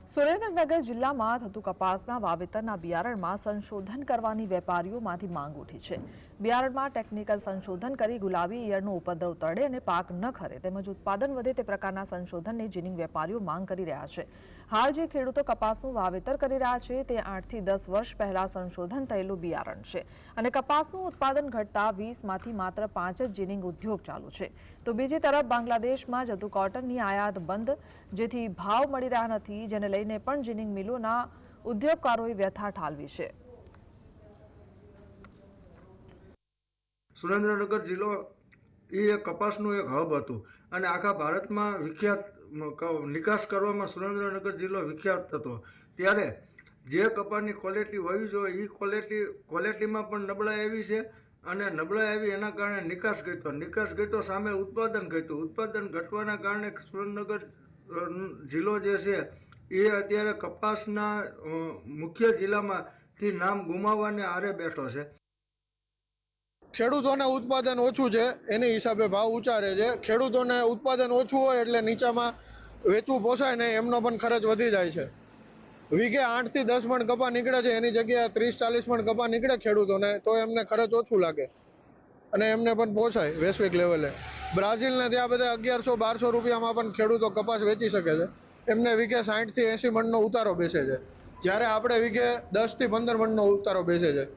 સુરેન્દ્રનગર જિલ્લામાં થતું કપાસના વાવેતરના બિયારણમાં સંશોધન કરવાની વેપારીઓમાંથી માંગ ઉઠી છે। બિયારણમાં ટેકનિકલ સંશોધન કરી ગુલાબી ઈયળનો ઉપદ્રવ તળે અને પાક ન ખરે તેમજ ઉત્પાદન વધે તે પ્રકારના સંશોધનની જીનિંગ વેપારીઓ માંગ કરી રહ્યા છે। હાલ જે ખેડૂતો કપાસનું વાવેતર કરી રહ્યા છે તે 8 થી 10 વર્ષ પહેલા સંશોધન થયેલું બિયારણ છે અને કપાસનું ઉત્પાદન ઘટતા 20માંથી માત્ર 5 જ જીનિંગ ઉદ્યોગ ચાલુ છે। તો બીજી તરફ બાંગ્લાદેશમાં જતું કોટનની આયાત બંધ, જેથી ભાવ મળી રહ્યા નથી, જેને લઈને પણ જીનિંગ મિલોના ઉદ્યોગકારોએ વ્યથા ઠાલવી છે। સુરેન્દ્રનગર જિલ્લો એ એક કપાસનું એક હબ હતું અને આખા ભારતમાં વિખ્યાત નિકાસ કરવામાં સુરેન્દ્રનગર જિલ્લો વિખ્યાત હતો। ત્યારે જે કપાસની ક્વોલિટી હોવી જોઈએ એ ક્વોલિટીમાં પણ નબળાઈ આવી છે અને નબળાઈ આવી એના કારણે નિકાસ ઘટ્યો સામે ઉત્પાદન ઘટ્યું। ઉત્પાદન ઘટવાના કારણે સુરેન્દ્રનગર જિલ્લો જે છે એ અત્યારે કપાસના મુખ્ય જિલ્લામાંથી નામ ગુમાવવાને આરે બેઠો છે। ખેડૂતોને ઉત્પાદન ઓછું છે એની હિસાબે ભાવ ઊંચા રહે છે। ખેડૂતોને ઉત્પાદન ઓછું હોય એટલે નીચામાં વેચવું પોસાય નહીં, એમનો પણ ખર્ચ વધી જાય છે। વીઘે 8 થી 10 મણ કપા નીકળે છે, એની જગ્યાએ 30-40 મણ કપા નીકળે ખેડૂતોને તો એમને ખર્ચ ઓછું લાગે અને એમને પણ પોસાય વૈશ્વિક લેવલે। બ્રાઝિલને ત્યાં બધા 1100-1200 રૂપિયામાં પણ ખેડૂતો કપાસ વેચી શકે છે। એમને વીઘે 60 થી 80 મણનો ઉતારો બેસે છે, જ્યારે આપણે વીઘે 10 થી 15 મણનો ઉતારો બેસે છે।